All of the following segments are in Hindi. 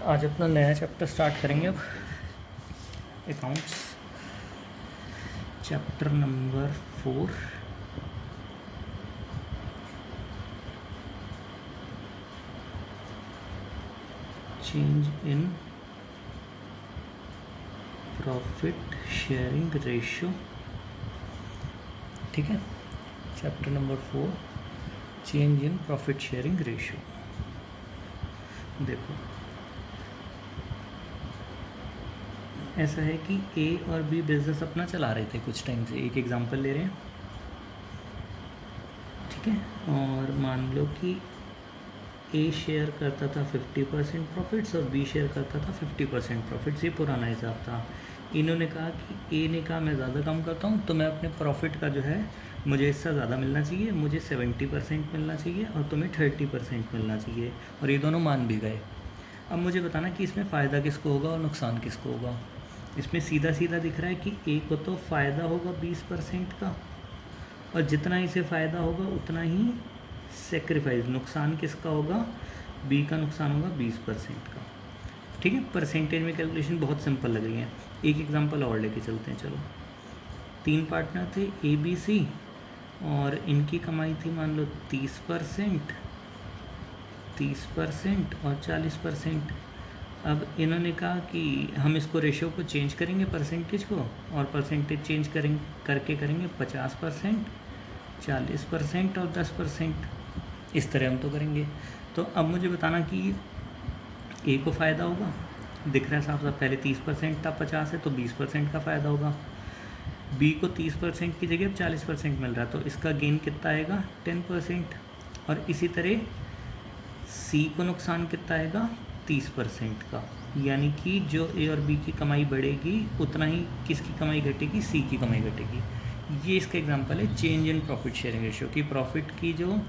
आज अपना नया चैप्टर स्टार्ट करेंगे। अब accounts chapter number 4। Change in profit sharing ratio. ठीक है, chapter number 4 change in profit sharing ratio. देखो, ऐसा है कि ए और बी बिजनेस अपना चला रहे थे कुछ टाइम से। एक एग्जांपल ले रहे हैं, ठीक है। और मान लो कि ए शेयर करता था 50% प्रॉफिट्स और बी शेयर करता था 50% प्रॉफिट्स। ये पुराना हिसाब था। इन्होंने कहा कि ए ने कहा मैं ज़्यादा काम करता हूँ तो मैं अपने प्रॉफिट का जो है मुझे हिस्सा ज़्यादा मिलना चाहिए, मुझे 70% मिलना चाहिए और तुम्हें 30% मिलना चाहिए। और ये दोनों मान भी गए। अब मुझे बताना कि इसमें फ़ायदा किसको होगा और नुकसान किसको होगा। इसमें सीधा सीधा दिख रहा है कि ए को तो फ़ायदा होगा 20% का, और जितना इसे फ़ायदा होगा उतना ही सेक्रीफाइस, नुकसान किसका होगा, बी का नुकसान होगा 20% का। ठीक है, परसेंटेज में कैलकुलेशन बहुत सिंपल लग रही है। एक एग्जांपल और लेके चलते हैं। चलो, 3 पार्टनर थे ए बी सी और इनकी कमाई थी मान लो 30% और 40%। अब इन्होंने कहा कि हम इसको रेशियो को चेंज करेंगे परसेंटेज को, और परसेंटेज चेंज करके करेंगे 50%, 40% और 10%। इस तरह हम तो करेंगे। तो अब मुझे बताना कि ए को फ़ायदा होगा, दिख रहा है साफ साफ, पहले 30% था, 50 है तो 20% का फ़ायदा होगा। बी को 30% की जगह 40% मिल रहा है तो इसका गेन कितना आएगा, 10%। और इसी तरह सी को नुकसान कितना आएगा, 30% का। यानी कि जो ए और बी की कमाई बढ़ेगी उतना ही किसकी कमाई घटेगी, सी की कमाई घटेगी। ये इसका एग्जांपल है change in profit sharing ratio की। प्रॉफिट की जो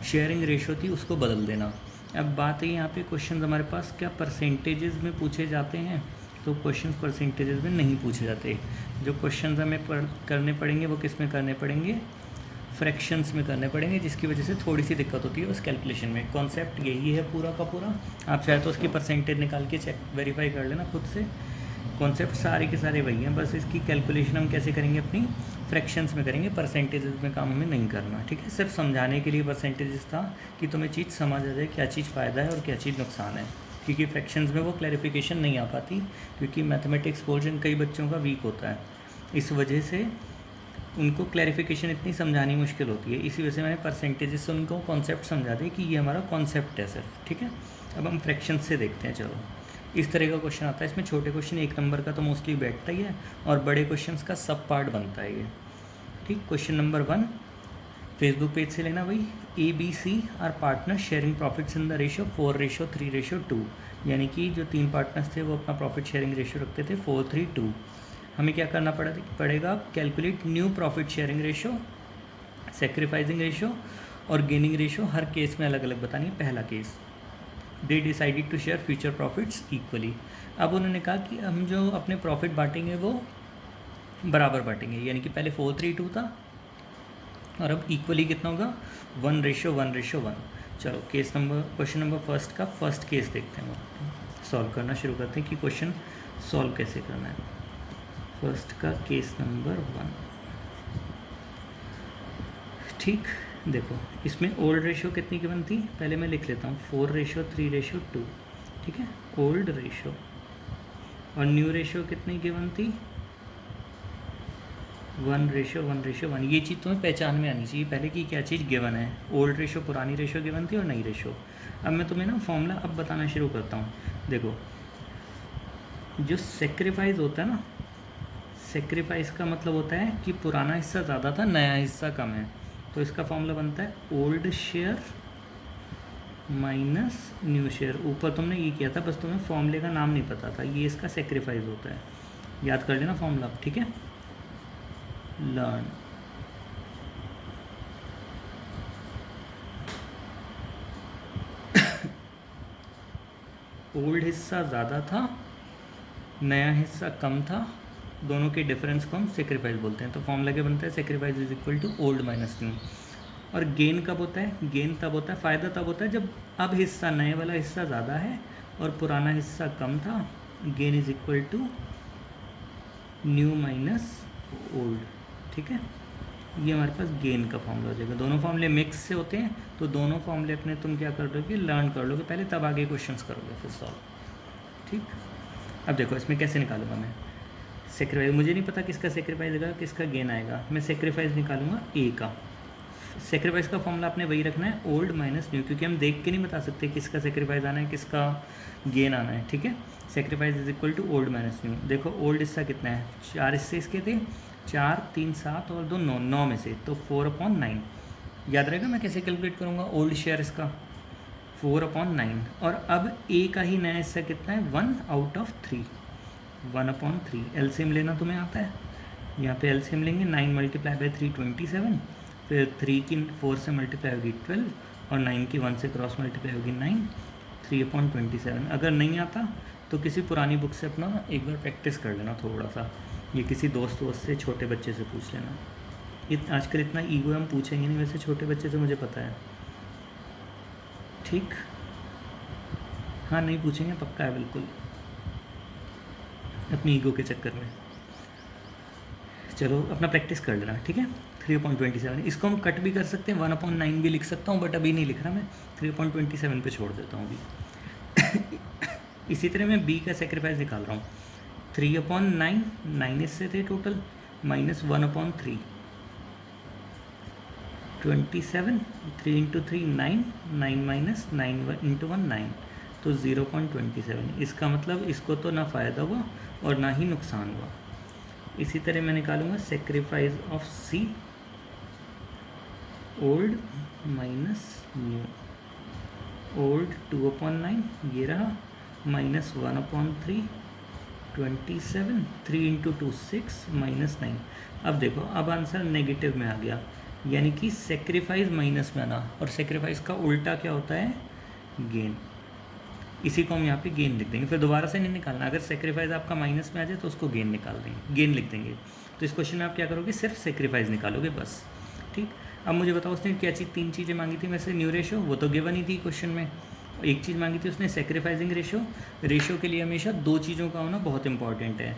शेयरिंग रेशियो थी उसको बदल देना। अब बात है यहाँ पे क्वेश्चन हमारे पास क्या परसेंटेजेस में पूछे जाते हैं, तो क्वेश्चन परसेंटेजेस में नहीं पूछे जाते। जो क्वेश्चन हमें करने पड़ेंगे वो किस में करने पड़ेंगे, फ्रैक्शंस में करने पड़ेंगे, जिसकी वजह से थोड़ी सी दिक्कत होती है उस कैलकुलेशन में। कॉन्सेप्ट यही है पूरा का पूरा। आप चाहे तो उसकी परसेंटेज निकाल के चेक वेरीफाई कर लेना खुद से। कॉन्सेप्ट सारे के सारे वही हैं, बस इसकी कैलकुलेशन हम कैसे करेंगे, अपनी फ्रैक्शंस में करेंगे, परसेंटेजेस में काम हमें नहीं करना। ठीक है, सिर्फ समझाने के लिए परसेंटेजेस था कि तुम्हें चीज़ समझ आ जाए क्या चीज़ फ़ायदा है और क्या चीज़ नुकसान है। क्योंकि फ्रैक्शंस में वो क्लैरिफिकेशन नहीं आ पाती, क्योंकि मैथमेटिक्स पोर्शन कई बच्चों का वीक होता है, इस वजह से उनको क्लैरिफिकेशन इतनी समझानी मुश्किल होती है। इसी वजह से मैंने परसेंटेजेस से उनको कॉन्सेप्ट समझा दिया कि ये हमारा कॉन्सेप्ट है सिर्फ। ठीक है, अब हम फ्रैक्शन से देखते हैं। चलो, इस तरह का क्वेश्चन आता है। इसमें छोटे क्वेश्चन 1 नंबर का तो मोस्टली बैठता ही है, और बड़े क्वेश्चंस का सब पार्ट बनता है ये। ठीक, क्वेश्चन नंबर 1 फेसबुक पेज से लेना भाई। A B C are partner sharing profits in the ratio 4:3:2। यानी कि जो 3 पार्टनर्स थे वो अपना प्रॉफिट शेयरिंग रेशियो रखते थे 4:3:2। हमें क्या करना पड़ेगा, calculate new profit sharing ratio, sacrificing ratio और गेनिंग रेशियो। हर केस में अलग अलग बतानी है। पहला case, they decided to share future profits equally. अब उन्होंने कहा कि हम जो अपने प्रॉफिट बांटेंगे वो बराबर बांटेंगे, यानी कि पहले 4:3:2 था और अब इक्वली कितना होगा, 1:1:1। चलो, क्वेश्चन नंबर फर्स्ट का फर्स्ट केस देखते हैं, सॉल्व करना शुरू करते हैं कि क्वेश्चन सॉल्व कैसे करना है। फर्स्ट का केस नंबर 1। ठीक, देखो इसमें ओल्ड रेशियो कितनी गिवन थी, पहले मैं लिख लेता हूँ, 4:3:2। ठीक है, ओल्ड रेशियो। और न्यू रेशियो कितनी गिवन थी, 1:1:1। ये चीज़ तुम्हें पहचान में आनी चाहिए पहले कि क्या चीज़ गिवन है। ओल्ड रेशियो पुरानी रेशियो गिवन थी और नई रेशियो। अब मैं तुम्हें ना फॉर्मूला अब बताना शुरू करता हूँ। देखो, जो सेक्रीफाइस होता है ना, सेक्रीफाइस का मतलब होता है कि पुराना हिस्सा ज़्यादा था, नया हिस्सा कम है। तो इसका फॉर्मूला बनता है old share minus new share. ऊपर तुमने ये किया था, बस तुम्हें फॉर्मूले का नाम नहीं पता था। ये इसका सेक्रीफाइस होता है, याद कर लेना फॉर्मूला। ठीक है, लर्न। ओल्ड हिस्सा ज़्यादा था, नया हिस्सा कम था, दोनों के डिफरेंस को हम सेक्रीफाइस बोलते हैं। तो फॉर्मूला क्या बनता है, sacrifice is equal to old minus new. और गेन कब होता है, गेन तब होता है, फ़ायदा तब होता है जब अब हिस्सा, नए वाला हिस्सा ज़्यादा है और पुराना हिस्सा कम था, gain is equal to new minus old. ठीक है, ये हमारे पास गेन का फॉर्मूला हो जाएगा। दोनों फॉर्मूले मिक्स से होते हैं, तो दोनों फॉर्मूले अपने तुम क्या कर लोगे, लर्न कर लोगे पहले, तब आगे क्वेश्चंस करोगे फिर सॉल्व। ठीक, अब देखो इसमें कैसे निकालूंगा मैं सेक्रीफाइस। मुझे नहीं पता किसका सेक्रीफाइस आएगा किसका गेन आएगा, मैं सेक्रीफाइस निकालूंगा ए का। सेक्रीफाइस का फॉर्मूला आपने वही रखना है, ओल्ड माइनस न्यू, क्योंकि हम देख के नहीं बता सकते किसका सेक्रीफाइस आना है किसका गेन आना है। ठीक है, sacrifice is equal to old minus new. देखो ओल्ड हिस्सा कितना है, 4 हिस्से इसके थे, 4 3 7 और 2 9, 9 में से तो 4/9। याद रहेगा मैं कैसे कैलकुलेट करूँगा ओल्ड शेयर इसका, 4/9। और अब ए का ही नया हिस्सा कितना है, 1/3, 1/3। एलसीएम लेना तुम्हें आता है, यहाँ पे एलसीएम लेंगे, 9 मल्टीप्लाई बाई 3 27, फिर 3 की 4 से मल्टीप्लाई होगी 12 और 9 की 1 से क्रॉस मल्टीप्लाई होगी 9, 3/27। अगर नहीं आता तो किसी पुरानी बुक से अपना एक बार प्रैक्टिस कर लेना थोड़ा सा, ये किसी दोस्त से छोटे बच्चे से पूछ लेना। आजकल इतना ईगो हम पूछेंगे नहीं वैसे छोटे बच्चे से, मुझे पता है। ठीक, हाँ नहीं पूछेंगे पक्का है बिल्कुल, अपनी ईगो के चक्कर में। चलो अपना प्रैक्टिस कर लेना। ठीक है, 3/27 इसको हम कट भी कर सकते हैं, 1/9 भी लिख सकता हूँ, बट अभी नहीं लिख रहा मैं, 3/27 पे छोड़ देता हूँ अभी। इसी तरह मैं बी का सेक्रीफाइस निकाल रहा हूँ, 3/9, 9 इससे थे टोटल, माइनस 1/3, 27, 3 × 3 9, 9 माइनस 9 × 1 9, तो 0.27। इसका मतलब इसको तो ना फ़ायदा हुआ और ना ही नुकसान हुआ। इसी तरह मैं निकालूंगा sacrifice of C, old minus new. Old 2/9 ये रहा, माइनस 1/3, 27, 3 × 2 6, माइनस 9। अब देखो अब आंसर नेगेटिव में आ गया, यानी कि सेक्रीफाइस माइनस में आना, और सेक्रीफाइस का उल्टा क्या होता है, गेन। इसी को हम यहाँ पे गेन लिख देंगे, फिर दोबारा से नहीं निकालना। अगर सेक्रीफाइस आपका माइनस में आ जाए तो उसको गेन निकाल देंगे, गेन लिख देंगे। तो इस क्वेश्चन में आप क्या करोगे, सिर्फ सेक्रीफाइस निकालोगे बस। ठीक, अब मुझे बताओ उसने क्या चीज़, 3 चीज़ें मांगी थी वैसे, न्यू रेशो वो तो गिवन ही थी क्वेश्चन में, एक चीज़ मांगी थी उसने सेक्रीफाइसिंग रेशो। रेशो के लिए हमेशा 2 चीज़ों का होना बहुत इंपॉर्टेंट है।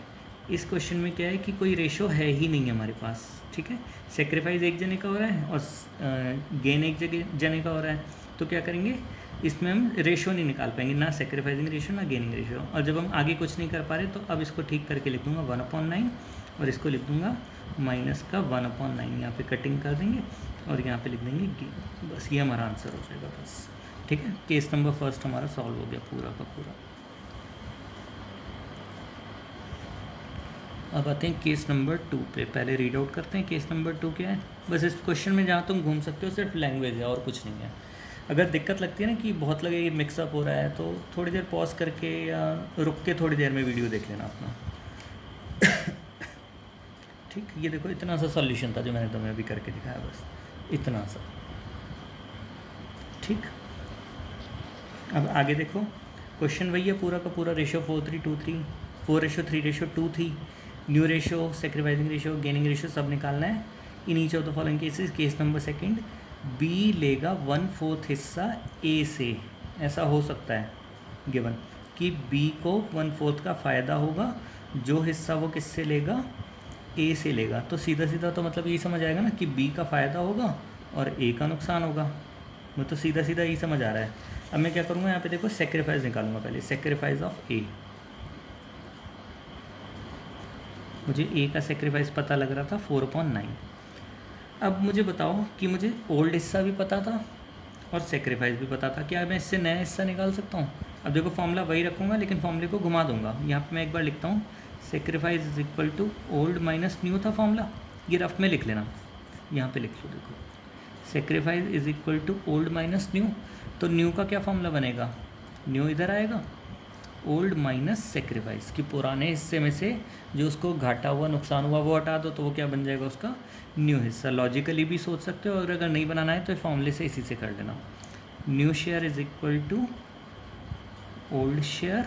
इस क्वेश्चन में क्या है कि कोई रेशो है ही नहीं हमारे पास। ठीक है, सेक्रीफाइस एक जने का हो रहा है और गेन एक जने का हो रहा है, तो क्या करेंगे इसमें हम रेशो नहीं निकाल पाएंगे, ना सेक्रीफाइसिंग रेशो ना गेनिंग रेशो। और जब हम आगे कुछ नहीं कर पा रहे तो अब इसको ठीक करके लिख दूँगा 1/9 और इसको लिख दूँगा माइनस का 1/9। यहाँ पे कटिंग कर देंगे और यहाँ पे लिख देंगे गेन। बस ये हमारा आंसर हो जाएगा बस। ठीक है, केस नंबर फर्स्ट हमारा सॉल्व हो गया पूरा का पूरा। अब आते हैं केस नंबर 2 पे, पहले रीड आउट करते हैं केस नंबर 2 क्या है। बस इस क्वेश्चन में जहाँ तुम घूम सकते हो सिर्फ लैंग्वेज है और कुछ नहीं है। अगर दिक्कत लगती है ना कि बहुत लगे ये मिक्सअप हो रहा है, तो थोड़ी देर पॉज करके या रुक के थोड़ी देर में वीडियो देख लेना अपना। ठीक, ये देखो इतना सा सॉल्यूशन था जो मैंने तुम्हें अभी करके दिखाया, बस इतना सा। ठीक, अब आगे देखो, क्वेश्चन वही है पूरा का पूरा, रेशो 4:3 4:3 थी, new ratio, sacrificing ratio, gaining ratio सब निकालना है। In each of the following cases, case number second, B लेगा 1/4 हिस्सा ए से। ऐसा हो सकता है गिवन कि बी को 1/4 का फ़ायदा होगा, जो हिस्सा वो किससे लेगा, ए से लेगा। तो सीधा सीधा तो मतलब यही समझ आएगा ना कि बी का फ़ायदा होगा और ए का नुकसान होगा, वो तो सीधा सीधा यही समझ आ रहा है। अब मैं क्या करूँगा, यहाँ पे देखो सेक्रीफाइस निकालूंगा पहले, सेक्रीफाइस ऑफ ए। मुझे ए का सेक्रीफाइस पता लग रहा था 4/9। अब मुझे बताओ कि मुझे ओल्ड हिस्सा भी पता था और सेक्रीफाइस भी पता था, क्या मैं इससे नया हिस्सा निकाल सकता हूँ। अब देखो फॉर्मूला वही रखूँगा लेकिन फॉर्मूले को घुमा दूंगा। यहाँ पे मैं एक बार लिखता हूँ, sacrifice is equal to old minus new था फॉर्मूला, ये रफ में लिख लेना, यहाँ पे लिख लो। देखो sacrifice is equal to old minus new, तो न्यू का क्या फॉर्मूला बनेगा, न्यू इधर आएगा, ओल्ड माइनस सेक्रीफाइस कि पुराने हिस्से में से जो उसको घाटा हुआ नुकसान हुआ वो हटा दो, तो वो क्या बन जाएगा उसका न्यू हिस्सा। लॉजिकली भी सोच सकते हो, और अगर नहीं बनाना है तो फॉर्मूले से इसी से कर लेना। New share is equal to old share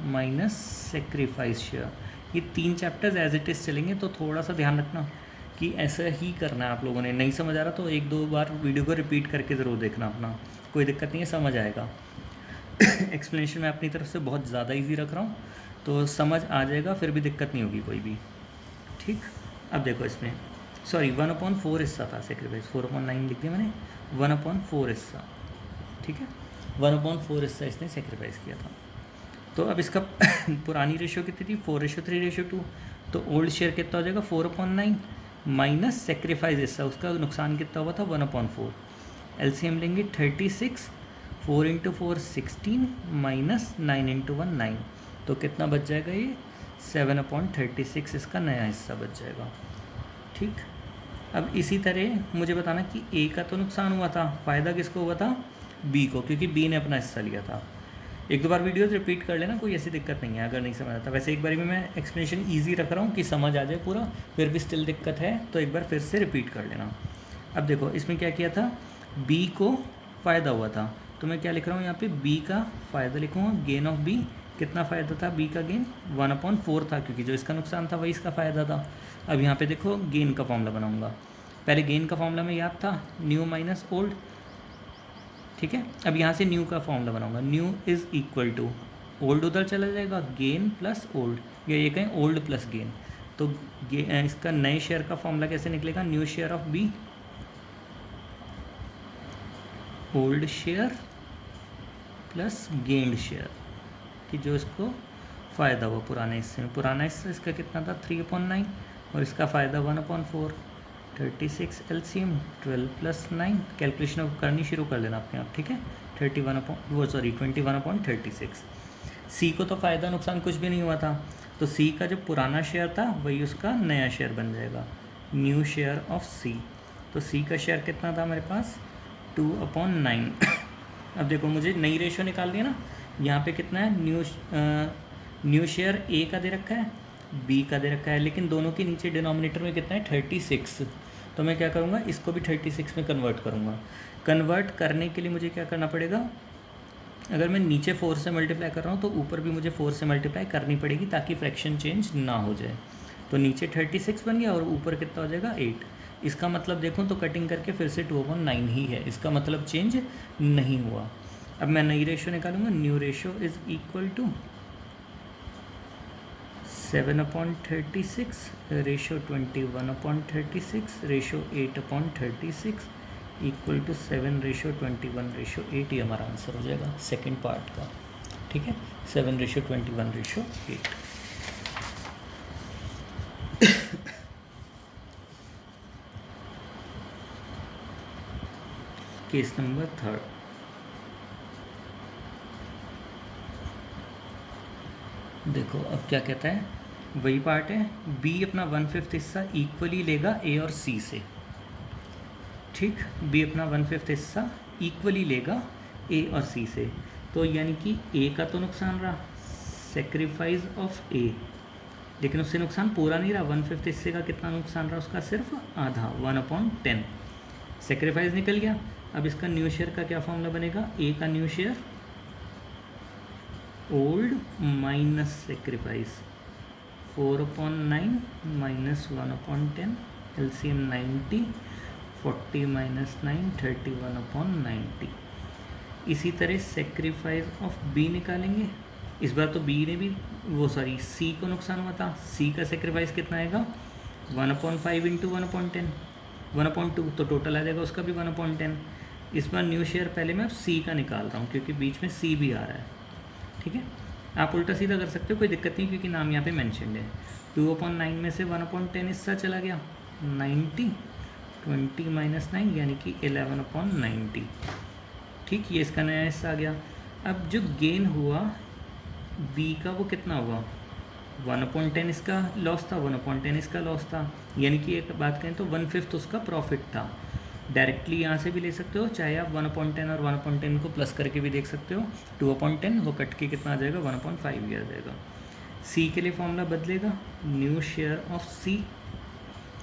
minus sacrifice share. ये 3 चैप्टर्स एज इट इज़ चलेंगे, तो थोड़ा सा ध्यान रखना कि ऐसा ही करना है। आप लोगों ने नहीं समझ आ रहा तो 1-2 बार वीडियो को रिपीट करके ज़रूर देखना अपना, कोई दिक्कत नहीं है, समझ आएगा। एक्सप्लेनेशन मैं अपनी तरफ से बहुत ज़्यादा इजी रख रहा हूँ, तो समझ आ जाएगा, फिर भी दिक्कत नहीं होगी कोई भी। ठीक, अब देखो इसमें सॉरी 1/4 हिस्सा था सेक्रीफाइस, 4/9 लिख दिया मैंने, 1/4 हिस्सा। ठीक है, 1/4 हिस्सा इसने सेक्रीफाइस किया था। तो अब इसका पुरानी रेशियो कितनी थी, 4:3:2। तो ओल्ड शेयर कितना हो जाएगा, 4/9 माइनस सेक्रीफाइस हिस्सा, उसका नुकसान कितना हुआ था, 1/4। एलसीएम लेंगे 36, 4 × 4 16 माइनस 9 × 1 9। तो कितना बच जाएगा, ये 7/36 इसका नया हिस्सा बच जाएगा। ठीक, अब इसी तरह मुझे बताना कि ए का तो नुकसान हुआ था, फ़ायदा किसको हुआ था, बी को, क्योंकि बी ने अपना हिस्सा लिया था। एक दो बार वीडियो रिपीट कर लेना, कोई ऐसी दिक्कत नहीं है अगर नहीं समझ आता। वैसे एक बार में मैं एक्सप्लेनेशन ईजी रख रहा हूँ कि समझ आ जाए पूरा, फिर भी स्टिल दिक्कत है तो एक बार फिर से रिपीट कर लेना। अब देखो इसमें क्या किया था, बी को फ़ायदा हुआ था, तो मैं क्या लिख रहा हूँ यहाँ पे, बी का फ़ायदा लिखूँगा, गेन ऑफ बी। कितना फ़ायदा था बी का, गेन 1/4 था, क्योंकि जो इसका नुकसान था वही इसका फ़ायदा था। अब यहाँ पे देखो गेन का फॉर्मूला बनाऊँगा, पहले गेन का फॉर्मूला में याद था, न्यू माइनस ओल्ड। ठीक है, अब यहाँ से न्यू का फॉर्मूला बनाऊंगा, new is equal to, old उधर चला जाएगा, गेन प्लस ओल्ड, या ये कहें ओल्ड प्लस गेन। तो इसका नए शेयर का फॉर्मूला कैसे निकलेगा, new share of B, old share plus gained share, कि जो इसको फ़ायदा हुआ पुराने हिस्से में। पुराना हिस्सा इसका कितना था, 3/9, और इसका फ़ायदा 1/4। 36 एलसीएम 12 + 9, कैलकुलेशन करनी शुरू कर लेना अपने आप। ठीक है, 21/36। सी को तो फ़ायदा नुकसान कुछ भी नहीं हुआ था, तो सी का जो पुराना शेयर था वही उसका नया शेयर बन जाएगा, न्यू शेयर ऑफ सी। तो सी का शेयर कितना था मेरे पास, 2/9। अब देखो मुझे नई रेशियो निकालनी है ना, यहाँ पे कितना है, न्यू शेयर ए का दे रखा है, बी का दे रखा है, लेकिन दोनों के नीचे डिनोमिनेटर में कितना है, 36। तो मैं क्या करूँगा, इसको भी 36 में कन्वर्ट करूँगा। कन्वर्ट करने के लिए मुझे क्या करना पड़ेगा, अगर मैं नीचे 4 से मल्टीप्लाई कर रहा हूँ तो ऊपर भी मुझे 4 से मल्टीप्लाई करनी पड़ेगी, ताकि फ्रैक्शन चेंज ना हो जाए। तो नीचे 36 बन गया और ऊपर कितना हो जाएगा, 8। इसका मतलब देखूँ तो कटिंग करके फिर से 2/9 ही है, इसका मतलब चेंज नहीं हुआ। अब मैं नई रेशियो निकालूंगा, new ratio is equal to 7/36, ratio 21/36, ratio 8/36 equal to 7:21:8। ये हमारा आंसर हो जाएगा सेकंड पार्ट का। ठीक है, 7:21:8। Case number 3। देखो अब क्या कहता है, वही पार्ट है, बी अपना 1/5 हिस्सा इक्वली लेगा ए और सी से। ठीक, बी अपना 1/5 हिस्सा इक्वली लेगा ए और सी से। तो यानी कि ए का तो नुकसान रहा, सेक्रीफाइस ऑफ ए, लेकिन उससे नुकसान पूरा नहीं रहा। 1/5 हिस्से का कितना नुकसान रहा, उसका सिर्फ आधा, 1/10। सेक्रीफाइस निकल गया। अब इसका न्यू शेयर का क्या फॉर्मूला बनेगा, ए का new share old minus sacrifice, 4/9 minus 1/10, LCM 90, 40 minus 9, 31/90। इसी तरह सेक्रीफाइस ऑफ बी निकालेंगे। इस बार तो बी ने भी सी को नुकसान हुआ था, सी का सेक्रीफाइस कितना आएगा, 1/5 इंटू 1/10, 1/2, तो टोटल आ जाएगा उसका भी 1/10। इस बार न्यू शेयर पहले मैं सी का निकाल रहा हूँ, क्योंकि बीच में सी भी आ रहा है। ठीक है, आप उल्टा सीधा कर सकते हो, कोई दिक्कत नहीं, क्योंकि नाम यहाँ पे मेंशन्ड है। 2/9 में से 1/10 हिस्सा चला गया, 90, 20 माइनस 9 यानी कि 11/90। ठीक, ये इसका नया हिस्सा आ गया। अब जो गेन हुआ बी का वो कितना हुआ, 1/10 इसका लॉस था, 1/10 इसका लॉस था, यानी कि एक बात कहें तो 1/5 उसका प्रॉफिट था। डायरेक्टली यहाँ से भी ले सकते हो, चाहे आप 1/10 और 1/10 को प्लस करके भी देख सकते हो। 2/10 वो कट के कितना आ जाएगा, 1/5 ही आ जाएगा। सी के लिए फॉर्मूला बदलेगा, new share of C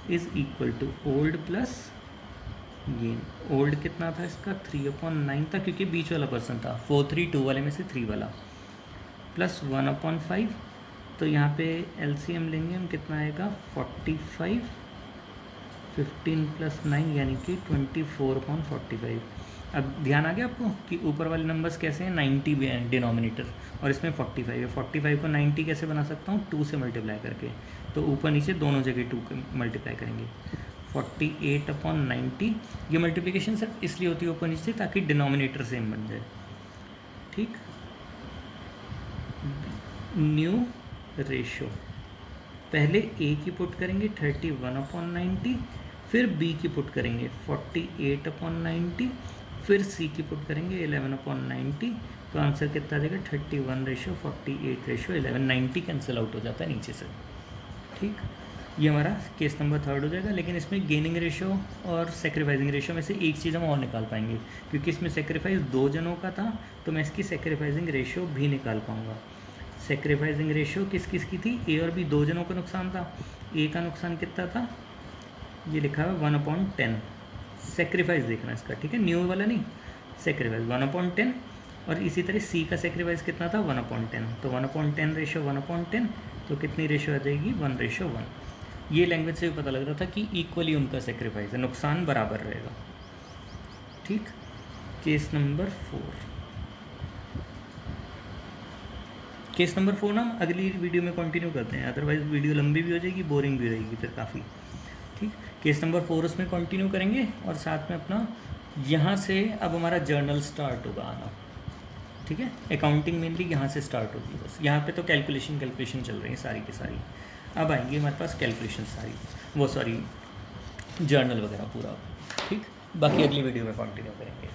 is equal to old plus gain. Old कितना था इसका, 3/9 था, क्योंकि बीच वाला पर्सन था, 4 3 2 वाले में से 3 वाला, प्लस 1/5। तो यहाँ पे एलसीएम लेंगे हम, कितना आएगा, 45, 15 + 9 यानी कि 24/45। अब ध्यान आ गया आपको कि ऊपर वाले नंबर्स कैसे हैं, 90 भी हैं डिनोमिनेटर और इसमें 45 है। 45 को 90 कैसे बना सकता हूँ, 2 से मल्टीप्लाई करके, तो ऊपर नीचे दोनों जगह 2 मल्टीप्लाई करेंगे। 48/90, ये मल्टीप्लिकेशन सिर्फ इसलिए होती है ऊपर नीचे ताकि डिनोमिनेटर सेम बन जाए, ठीक। न्यू रेशो, पहले ए की पुट करेंगे 31/90, फिर बी की पुट करेंगे 48/90, फिर सी की पुट करेंगे 11/90, तो आंसर कितना देगा 31:48:11, 90 कैंसिल आउट हो जाता है नीचे से, ठीक। ये हमारा केस नंबर 3 हो जाएगा। लेकिन इसमें गेनिंग रेशो और सेक्रीफाइसिंग रेशो में से एक चीज़ हम और निकाल पाएंगे, क्योंकि इसमें सेक्रीफाइस 2 जनों का था, तो मैं इसकी सेक्रीफाइसिंग रेशो भी निकाल पाऊँगा। सेक्रीफाइसिंग रेशो किस किस की थी, ए और बी 2 जनों का नुकसान था। ए का नुकसान कितना था, ये लिखा है 1/10, सेक्रीफाइस देखना इसका, ठीक है, न्यू वाला नहीं, सेक्रीफाइस 1/10। और इसी तरह सी का सेक्रीफाइस कितना था 1/10, तो 1/10 रेशो 1/10, तो कितनी रेशो आ जाएगी 1:1। ये लैंग्वेज से भी पता लग रहा था कि इक्वली उनका सेक्रीफाइस है, नुकसान बराबर रहेगा, ठीक। केस नंबर 4, केस नंबर 4 ना हम अगली वीडियो में कंटिन्यू करते हैं, अदरवाइज वीडियो लंबी भी हो जाएगी, बोरिंग भी रहेगी फिर काफ़ी, ठीक। केस नंबर 4 उसमें कंटिन्यू करेंगे और साथ में अपना यहाँ से अब हमारा जर्नल स्टार्ट होगा आना, ठीक है। अकाउंटिंग मेनली यहाँ से स्टार्ट होगी, बस यहाँ पे तो कैलकुलेशन चल रही है सारी की सारी। अब आएंगे हमारे पास कैलकुलेशन सारी, वो सॉरी जर्नल वगैरह पूरा, ठीक। बाकी अगली वीडियो में कंटिन्यू करेंगे।